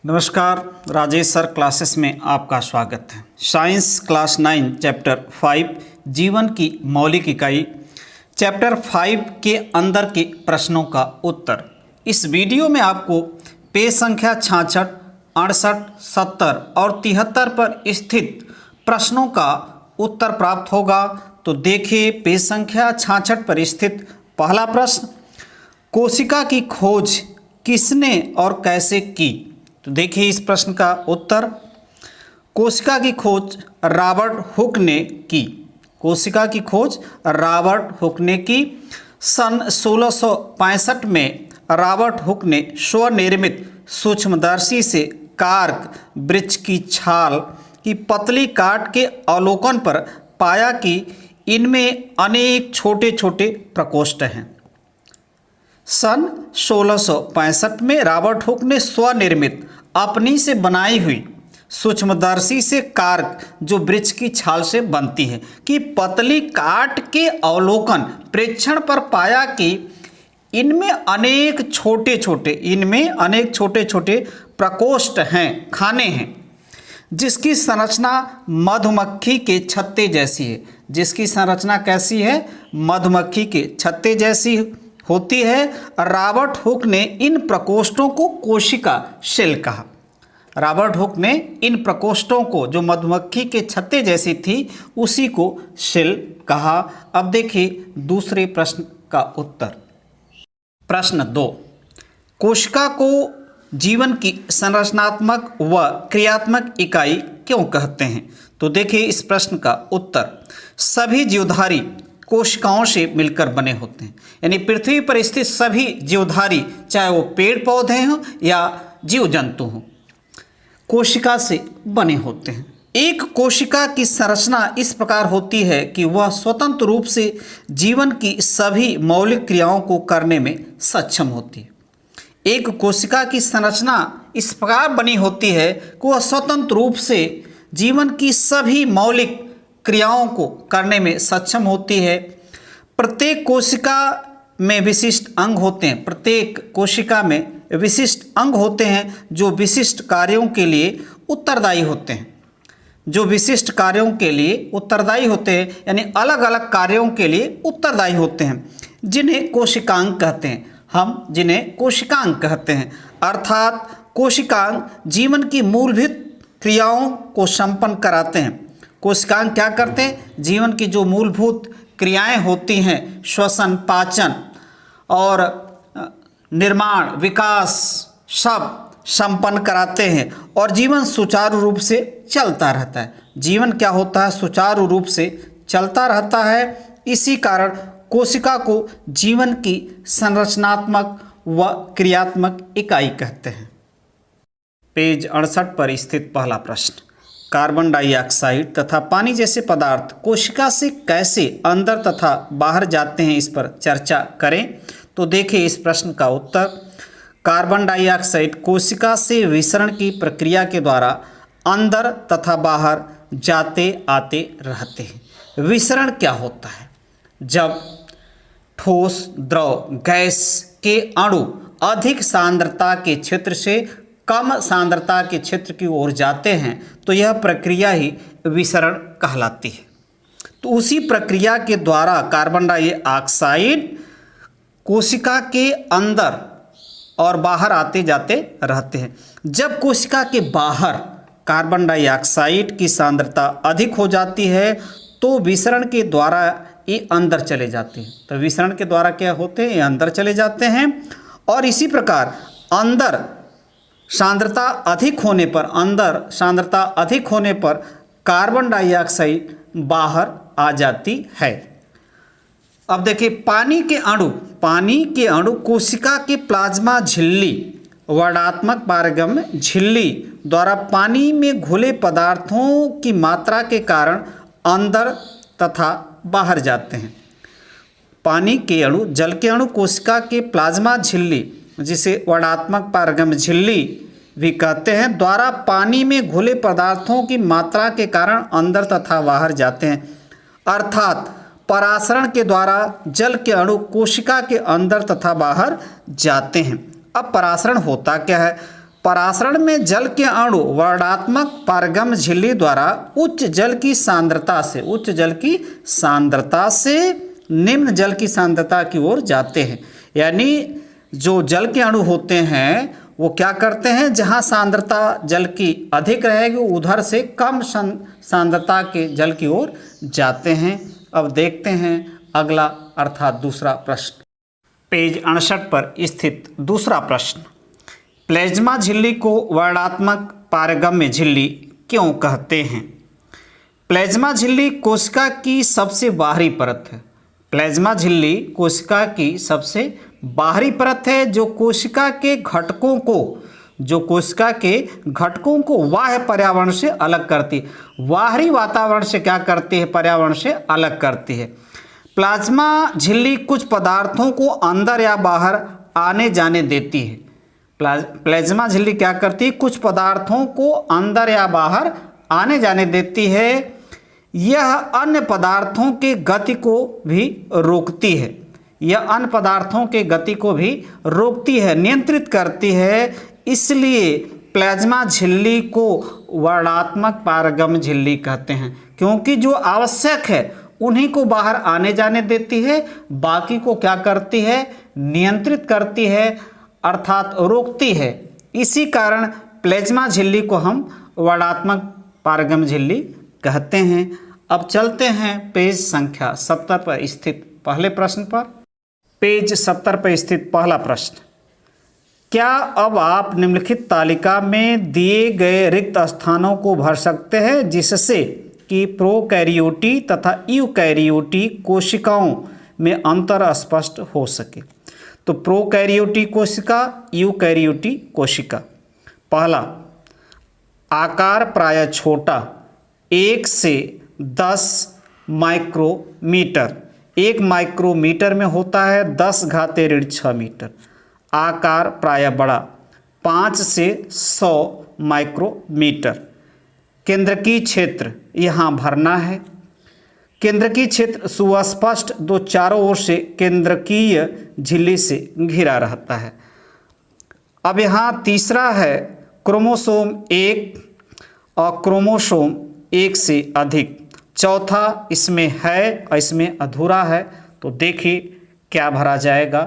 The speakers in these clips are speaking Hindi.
नमस्कार, राजेश सर क्लासेस में आपका स्वागत है। साइंस क्लास 9 चैप्टर 5 जीवन की मौलिक इकाई चैप्टर 5 के अंदर के प्रश्नों का उत्तर। इस वीडियो में आपको पेज संख्या 66, 68, 70 और 73 पर स्थित प्रश्नों का उत्तर प्राप्त होगा। तो देखिए, पेज संख्या 66 पर स्थित पहला प्रश्न, कोशिका की खोज किसने और कैसे की? तो देखिए इस प्रश्न का उत्तर, कोशिका की खोज रॉबर्ट हुक ने की। कोशिका की खोज रॉबर्ट हुक ने की। सन 1665 में रॉबर्ट हुक ने स्वनिर्मित सूक्ष्मदर्शी से कार्क वृक्ष की छाल की पतली काट के अवलोकन पर पाया कि इनमें अनेक छोटे छोटे प्रकोष्ठ हैं। सन 1665 में रॉबर्ट हुक ने स्वनिर्मित अपनी से बनाई हुई सूक्ष्मदर्शी से कार्क, जो वृक्ष की छाल से बनती है, कि पतली काट के अवलोकन प्रेक्षण पर पाया कि इनमें अनेक छोटे छोटे प्रकोष्ठ हैं, खाने हैं, जिसकी संरचना मधुमक्खी के छत्ते जैसी है। जिसकी संरचना कैसी है? मधुमक्खी के छत्ते जैसी होती है। रॉबर्ट हुक ने इन प्रकोष्ठों को कोशिका सेल कहा। रॉबर्ट हुक ने इन प्रकोष्ठों को, जो मधुमक्खी के छत्ते जैसी थी, उसी को सेल कहा। अब देखिए दूसरे प्रश्न का उत्तर। प्रश्न 2, कोशिका को जीवन की संरचनात्मक व क्रियात्मक इकाई क्यों कहते हैं? तो देखिए इस प्रश्न का उत्तर, सभी जीवधारी कोशिकाओं से मिलकर बने होते हैं। यानी पृथ्वी पर स्थित सभी जीवधारी, चाहे वो पेड़ पौधे हों या जीव जंतु हों, कोशिका से बने होते हैं। एक कोशिका की संरचना इस प्रकार होती है कि वह स्वतंत्र रूप से जीवन की सभी मौलिक क्रियाओं को करने में सक्षम होती है। एक कोशिका की संरचना इस प्रकार बनी होती है कि वह स्वतंत्र रूप से जीवन की सभी मौलिक क्रियाओं को करने में सक्षम होती है। प्रत्येक कोशिका में विशिष्ट अंग होते हैं। प्रत्येक कोशिका में विशिष्ट अंग होते हैं जो विशिष्ट कार्यों के लिए उत्तरदायी होते हैं। जो विशिष्ट कार्यों के लिए उत्तरदायी होते हैं, यानी अलग अलग कार्यों के लिए उत्तरदायी होते हैं, जिन्हें कोशिकांग कहते हैं। हम जिन्हें कोशिकांग कहते हैं, अर्थात कोशिकांग जीवन की मूलभूत क्रियाओं को संपन्न कराते हैं। कोशिकांग क्या करते हैं? जीवन की जो मूलभूत क्रियाएं होती हैं, श्वसन, पाचन और निर्माण, विकास, सब संपन्न कराते हैं और जीवन सुचारू रूप से चलता रहता है। जीवन क्या होता है? सुचारू रूप से चलता रहता है। इसी कारण कोशिका को जीवन की संरचनात्मक व क्रियात्मक इकाई कहते हैं। पेज 68 पर स्थित पहला प्रश्न, कार्बन डाइऑक्साइड तथा पानी जैसे पदार्थ कोशिका से कैसे अंदर तथा बाहर जाते हैं, इस पर चर्चा करें। तो देखिए इस प्रश्न का उत्तर, कार्बन डाइऑक्साइड कोशिका से विसरण की प्रक्रिया के द्वारा अंदर तथा बाहर जाते आते रहते हैं। विसरण क्या होता है? जब ठोस, द्रव, गैस के अणु अधिक सांद्रता के क्षेत्र से कम सांद्रता के क्षेत्र की ओर जाते हैं तो यह प्रक्रिया ही विसरण कहलाती है। तो उसी प्रक्रिया के द्वारा कार्बन डाइऑक्साइड कोशिका के अंदर और बाहर आते जाते रहते हैं। जब कोशिका के बाहर कार्बन डाइऑक्साइड की सांद्रता अधिक हो जाती है तो विसरण के द्वारा ये अंदर चले जाते हैं। तो विसरण के द्वारा क्या होते हैं? ये अंदर चले जाते हैं। और इसी प्रकार अंदर सांद्रता अधिक होने पर कार्बन डाइऑक्साइड बाहर आ जाती है। अब देखिए, पानी के अणु कोशिका के प्लाज्मा झिल्ली, वर्णात्मक पारगम्य झिल्ली द्वारा पानी में घुले पदार्थों की मात्रा के कारण अंदर तथा बाहर जाते हैं। पानी के अणु, जल के अणु कोशिका के प्लाज्मा झिल्ली, जिसे वर्णात्मक पारगम्य झिल्ली भी कहते हैं, द्वारा पानी में घुले पदार्थों की मात्रा के कारण अंदर तथा बाहर जाते हैं। अर्थात परासरण के द्वारा जल के अणु कोशिका के अंदर तथा बाहर जाते हैं। अब परासरण होता क्या है? परासरण में जल के अणु वर्णात्मक पारगम्य झिल्ली द्वारा उच्च जल की सांद्रता से निम्न जल की सांद्रता की ओर जाते हैं। यानी जो जल के अणु होते हैं वो क्या करते हैं, जहाँ सांद्रता जल की अधिक रहेगी उधर से कम सांद्रता के जल की ओर जाते हैं। अब देखते हैं अगला अर्थात दूसरा प्रश्न। पेज 68 पर स्थित दूसरा प्रश्न, प्लाज्मा झिल्ली को वर्णात्मक पारगम्य झिल्ली क्यों कहते हैं? प्लाज्मा झिल्ली कोशिका की सबसे बाहरी परत है। प्लाज्मा झिल्ली कोशिका की सबसे बाहरी परत है जो कोशिका के घटकों को बाह्य पर्यावरण से अलग करती है। बाहरी वातावरण से क्या करती है? पर्यावरण से अलग करती है। प्लाज्मा झिल्ली कुछ पदार्थों को अंदर या बाहर आने जाने देती है। प्लाज्मा झिल्ली क्या करती है? कुछ पदार्थों को अंदर या बाहर आने जाने देती है। यह अन्य पदार्थों की गति को भी रोकती है। नियंत्रित करती है। इसलिए प्लाज्मा झिल्ली को वर्णात्मक पारगम्य झिल्ली कहते हैं, क्योंकि जो आवश्यक है उन्हीं को बाहर आने जाने देती है, बाकी को क्या करती है? नियंत्रित करती है अर्थात रोकती है। इसी कारण प्लाज्मा झिल्ली को हम वर्णात्मक पारगम्य झिल्ली कहते हैं। अब चलते हैं पेज संख्या 70 पर स्थित पहले प्रश्न पर। पेज 70 पर स्थित पहला प्रश्न, क्या अब आप निम्नलिखित तालिका में दिए गए रिक्त स्थानों को भर सकते हैं जिससे कि प्रोकैरियोटी तथा यूकैरियोटी कोशिकाओं में अंतर स्पष्ट हो सके? तो प्रोकैरियोटी कोशिका, यूकैरियोटी कोशिका। पहला, आकार प्रायः छोटा, 1 से 10 माइक्रोमीटर, 1 माइक्रोमीटर में होता है 10⁻6 मीटर। आकार प्रायः बड़ा, 5 से 100 माइक्रोमीटर। केंद्रकीय क्षेत्र यहाँ भरना है। केंद्रकीय क्षेत्र सुस्पष्ट, दो चारों ओर से केंद्रकीय झिल्ली से घिरा रहता है। अब यहाँ तीसरा है क्रोमोसोम 1 और क्रोमोसोम 1 से अधिक। चौथा इसमें है और इसमें अधूरा है, तो देखिए क्या भरा जाएगा।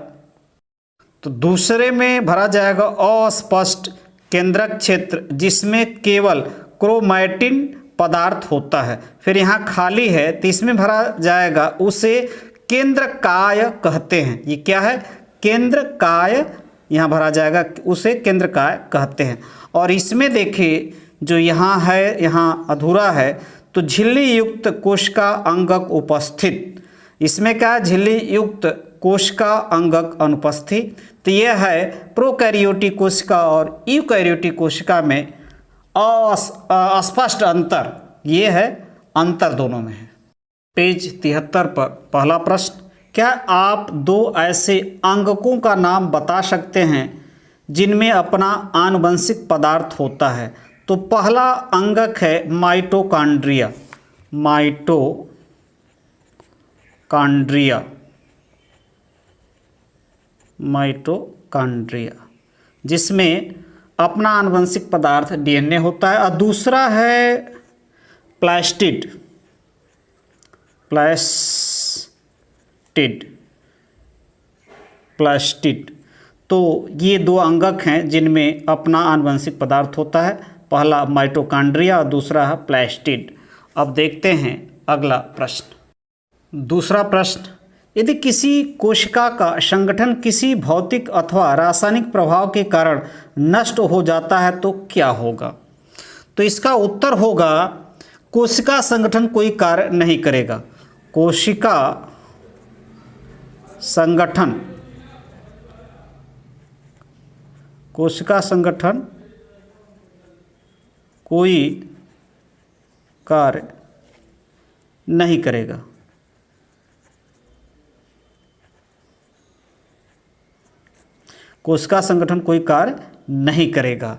तो दूसरे में भरा जाएगा अस्पष्ट केंद्रक क्षेत्र जिसमें केवल क्रोमैटिन पदार्थ होता है। फिर यहाँ खाली है तो इसमें भरा जाएगा, उसे केंद्रकाय कहते हैं। ये क्या है? केंद्रकाय। यहाँ भरा जाएगा, उसे केंद्रकाय कहते हैं। और इसमें देखिए जो यहाँ है, यहाँ अधूरा है, तो झिल्ली युक्त कोशिका अंगक उपस्थित। इसमें क्या है? झिल्ली युक्त कोशिका अंगक अनुपस्थित। तो यह है प्रोकैरियोटिक कोशिका और यूकैरियोटिक कोशिका में अस्पष्ट अंतर। ये है अंतर दोनों में है। पेज 73 पर पहला प्रश्न, क्या आप 2 ऐसे अंगकों का नाम बता सकते हैं जिनमें अपना आनुवंशिक पदार्थ होता है? तो पहला अंगक है माइटोकॉन्ड्रिया। माइटोकॉन्ड्रिया जिसमें अपना आनुवंशिक पदार्थ डीएनए होता है। और दूसरा है प्लास्टिड। तो ये 2 अंगक हैं जिनमें अपना आनुवंशिक पदार्थ होता है। पहला माइटोकॉन्ड्रिया और दूसरा है प्लास्टिड। अब देखते हैं अगला प्रश्न। दूसरा प्रश्न, यदि किसी कोशिका का संगठन किसी भौतिक अथवा रासायनिक प्रभाव के कारण नष्ट हो जाता है तो क्या होगा? तो इसका उत्तर होगा कोशिका संगठन कोई कार्य नहीं करेगा। कोशिका संगठन कोई कार्य नहीं करेगा। कोशिका संगठन कोई कार्य नहीं करेगा,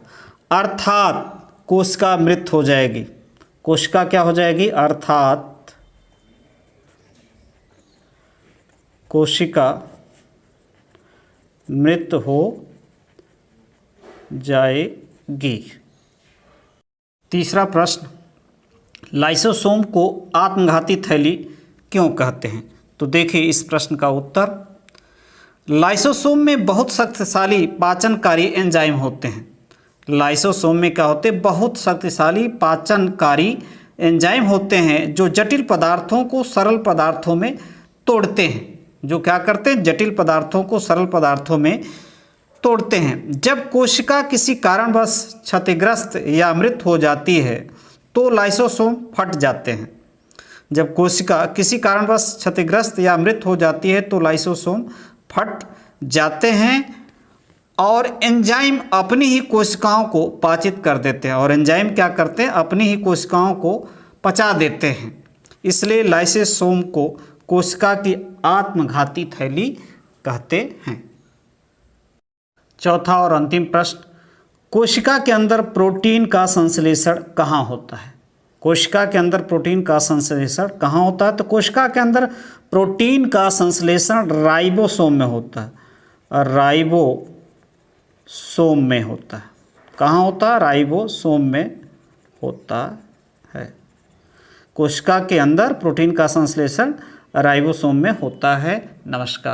अर्थात कोशिका मृत हो जाएगी। कोशिका क्या हो जाएगी? अर्थात कोशिका मृत हो जाएगी। करेगी। तीसरा प्रश्न, लाइसोसोम को आत्मघाती थैली क्यों कहते हैं? तो देखिए इस प्रश्न का उत्तर, लाइसोसोम में बहुत शक्तिशाली पाचनकारी एंजाइम होते हैं। लाइसोसोम में क्या होते हैं? बहुत शक्तिशाली पाचनकारी एंजाइम होते हैं जो जटिल पदार्थों को सरल पदार्थों में तोड़ते हैं। जो क्या करते हैं? जटिल पदार्थों को सरल पदार्थों में तोड़ते हैं। जब कोशिका किसी कारणवश क्षतिग्रस्त या मृत हो जाती है तो लाइसोसोम फट जाते हैं। जब कोशिका किसी कारणवश क्षतिग्रस्त या मृत हो जाती है तो लाइसोसोम फट जाते हैं और एंजाइम अपनी ही कोशिकाओं को पाचित कर देते हैं। और एंजाइम क्या करते हैं? अपनी ही कोशिकाओं को पचा देते हैं। इसलिए लाइसोसोम को कोशिका की आत्मघाती थैली कहते हैं। चौथा और अंतिम प्रश्न, कोशिका के अंदर प्रोटीन का संश्लेषण कहाँ होता है? कोशिका के अंदर प्रोटीन का संश्लेषण कहाँ होता है? तो कोशिका के अंदर प्रोटीन का संश्लेषण राइबोसोम में होता है। और राइबोसोम में होता है। कहाँ होता है? राइबोसोम में होता है। कोशिका के अंदर प्रोटीन का संश्लेषण राइबोसोम में होता है। नमस्कार।